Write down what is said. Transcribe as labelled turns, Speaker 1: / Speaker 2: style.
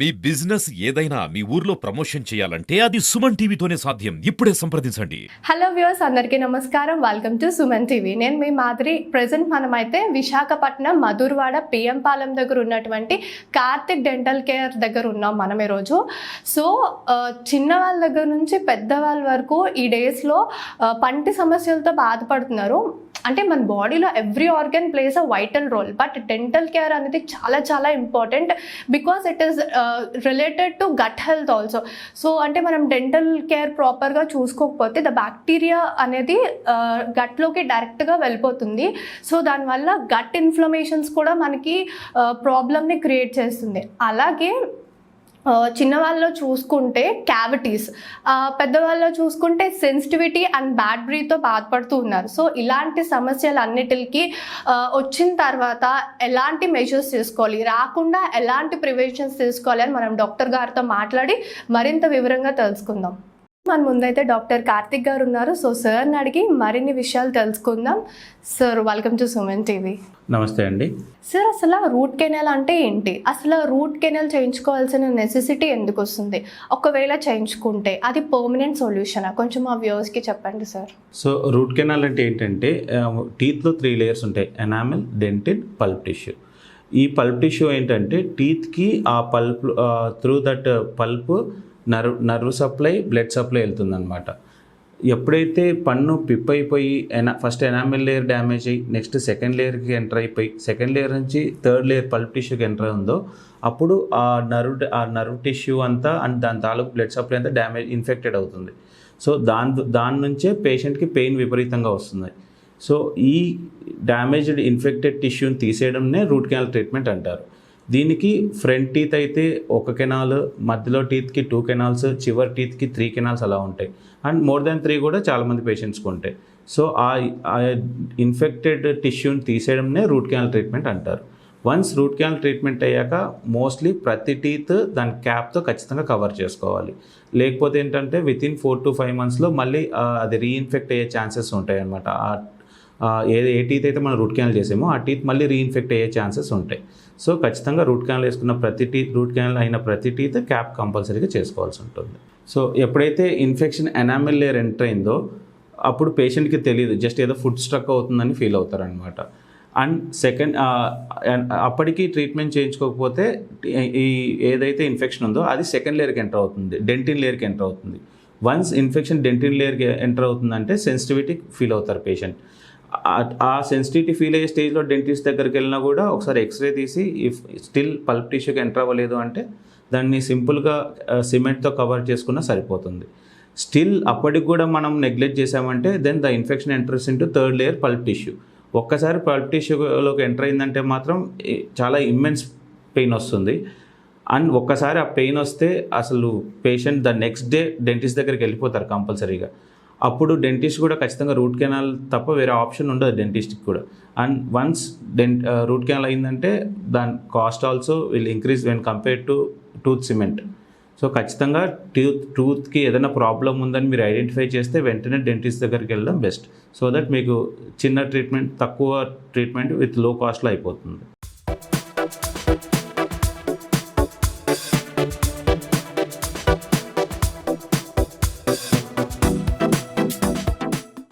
Speaker 1: మీ business ఏదైనా మీ ఊర్లో promotion చేయాలంటే అది సుమన్ టీవీతోనే సాధ్యం. ఇప్పుడే సంప్రదించండి.
Speaker 2: హలో వ్యూవర్స్, అందరికీ నమస్కారం. Welcome to Suman TV. నేను మీ మాదిరి. ప్రజెంట్ మనమైతే విశాఖపట్నం మధురవాడ పిఎం పాలెం దగ్గర ఉన్నటువంటి కార్తిక్ డెంటల్ కేర్ దగ్గర ఉన్నాం మనం ఈరోజు. సో చిన్న వాళ్ళ దగ్గర నుంచి పెద్దవాళ్ళ వరకు ఈ డేస్లో పంటి సమస్యలతో బాధపడుతున్నారు. అంటే మన బాడీలో every organ plays a vital role, but dental care అనేది చాలా చాలా important because it is related to gut health also. So అంటే మనం డెంటల్ కేర్ ప్రాపర్గా చూసుకోకపోతే ద బ్యాక్టీరియా అనేది గట్లోకి డైరెక్ట్గా వెళ్ళిపోతుంది. సో దానివల్ల గట్ ఇన్ఫ్లమేషన్స్ కూడా మనకి ప్రాబ్లమ్ని క్రియేట్ చేస్తుంది. అలాగే చిన్నవాళ్ళలో చూసుకుంటే క్యావిటీస్, పెద్దవాళ్ళలో చూసుకుంటే సెన్సిటివిటీ అండ్ బ్యాడ్ బ్రీత్తో బాధపడుతూ ఉన్నారు. సో ఇలాంటి సమస్యలు అన్నిటికీ వచ్చిన తర్వాత ఎలాంటి మెజర్స్ తీసుకోవాలి, రాకుండా ఎలాంటి ప్రివెన్షన్స్ తీసుకోవాలి అని మనం డాక్టర్ గారితో మాట్లాడి మరింత వివరంగా తెలుసుకుందాం. మన ముందైతే డాక్టర్ కార్తిక్ గారు ఉన్నారు. సో సార్ని అడిగి మరిన్ని విషయాలు తెలుసుకుందాం. Sir, welcome to Suman TV.
Speaker 3: నమస్తే అండి.
Speaker 2: సార్, అసలు రూట్ కెనాల్ అంటే ఏంటి? అసలు రూట్ కెనాల్ చేయించుకోవాల్సిన నెసెసిటీ ఎందుకు వస్తుంది? ఒకవేళ చేయించుకుంటే అది పర్మనెంట్ సొల్యూషనా? కొంచెం మా వ్యూవర్స్కి చెప్పండి సార్.
Speaker 3: సో రూట్ కెనాల్ అంటే ఏంటంటే టీత్లో 3 లేయర్స్ ఉంటాయి: ఎనామెల్, డెంటిన్, పల్ప్ టిష్యూ. ఈ పల్ప్ టిష్యూ ఏంటంటే టీత్కి ఆ pulp through that pulp nerve supply, blood supply వెళ్తుందన్నమాట. ఎప్పుడైతే పన్ను పిప్ అయిపోయి ఫస్ట్ ఎనామెల్ లేయర్ డ్యామేజ్ అయ్యి నెక్స్ట్ సెకండ్ లేయర్కి ఎంటర్ అయిపోయి సెకండ్ లేయర్ నుంచి థర్డ్ లేయర్ పల్ప్ టిష్యూకి ఎంటర్ ఉందో అప్పుడు ఆ నర్వ్ టిష్యూ అంతా అండ్ దాని తాలూకు బ్లడ్ సప్లై అంతా ఇన్ఫెక్టెడ్ అవుతుంది. సో దాని నుంచే పేషెంట్కి పెయిన్ విపరీతంగా వస్తుంది. సో ఈ డ్యామేజ్డ్ ఇన్ఫెక్టెడ్ టిష్యూని తీసేయడంనే రూట్ కెనాల్ ట్రీట్మెంట్ అంటారు. దీనికి ఫ్రంట్ టీత్ అయితే 1 కెనాల్, మధ్యలో టీత్కి 2 కెనాల్స్, చివరి టీత్కి 3 కెనాల్స్ అలా ఉంటాయి. అండ్ మోర్ దాన్ 3 కూడా చాలామంది పేషెంట్స్కి ఉంటాయి. సో ఆ ఇన్ఫెక్టెడ్ టిష్యూని తీసేయడంనే రూట్ కెనాల్ ట్రీట్మెంట్ అంటారు. వన్స్ రూట్ కెనాల్ ట్రీట్మెంట్ అయ్యాక మోస్ట్లీ ప్రతి టీత్ దాని క్యాప్తో ఖచ్చితంగా కవర్ చేసుకోవాలి. లేకపోతే ఏంటంటే వితిన్ 4 to 5 monthsలో మళ్ళీ అది రీఇన్ఫెక్ట్ అయ్యే ఛాన్సెస్ ఉంటాయి అన్నమాట. ఏ టీత్ అయితే మనం రూట్ కెనాల్ చేసామో ఆ టీత్ మళ్ళీ రీఇన్ఫెక్ట్ అయ్యే ఛాన్సెస్ ఉంటాయి. సో ఖచ్చితంగా రూట్ కెనాల్ వేసుకున్న రూట్ కెనాల్ అయిన ప్రతి టీత్ క్యాప్ కంపల్సరీగా చేసుకోవాల్సి ఉంటుంది. సో ఎప్పుడైతే ఇన్ఫెక్షన్ ఎనామెల్ లేయర్ ఎంటర్ అయిందో అప్పుడు పేషెంట్కి తెలియదు, జస్ట్ ఏదో ఫుడ్ స్ట్రక్ అవుతుందని ఫీల్ అవుతారనమాట. అండ్ సెకండ్ అప్పటికి ట్రీట్మెంట్ చేయించుకోకపోతే ఈ ఏదైతే ఇన్ఫెక్షన్ ఉందో అది సెకండ్ లేయర్కి ఎంటర్ అవుతుంది, డెంటిన్ లేయర్కి ఎంటర్ అవుతుంది. వన్స్ ఇన్ఫెక్షన్ డెంటిన్ లేయర్కి ఎంటర్ అవుతుందంటే సెన్సిటివిటీ ఫీల్ అవుతారు పేషెంట్. ఆ సెన్సిటివిటీ ఫీల్ అయ్యే స్టేజ్లో డెంటిస్ట్ దగ్గరికి వెళ్ళినా కూడా ఒకసారి ఎక్స్రే తీసి ఇఫ్ స్టిల్ పల్ప్ టిష్యూకి ఎంటర్ అవ్వలేదు అంటే దాన్ని సింపుల్గా సిమెంట్తో కవర్ చేసుకున్నా సరిపోతుంది. స్టిల్ అప్పటికి కూడా మనం నెగ్లెక్ట్ చేసామంటే then the infection enters into third layer pulp tissue. ఒక్కసారి పల్ప్ టిష్యూలోకి ఎంటర్ అయిందంటే మాత్రం చాలా ఇమ్మెన్స్ పెయిన్ వస్తుంది. అండ్ ఒక్కసారి ఆ పెయిన్ వస్తే అసలు patient the next day dentist దగ్గరికి వెళ్ళిపోతారు కంపల్సరీగా. అప్పుడు డెంటిస్ట్ కూడా ఖచ్చితంగా రూట్ కెనాల్ తప్ప వేరే ఆప్షన్ ఉండదు డెంటిస్ట్కి కూడా. అండ్ వన్స్ రూట్ కెనాల్ అయిందంటే దాని cost also will increase when compare to tooth cement. So ఖచ్చితంగా టూత్కి ఏదైనా ప్రాబ్లం ఉందని మీరు ఐడెంటిఫై చేస్తే వెంటనే డెంటిస్ట్ దగ్గరికి వెళ్ళడం బెస్ట్. సో దట్ మీకు చిన్న ట్రీట్మెంట్, తక్కువ ట్రీట్మెంట్ విత్ లో కాస్ట్లో అయిపోతుంది.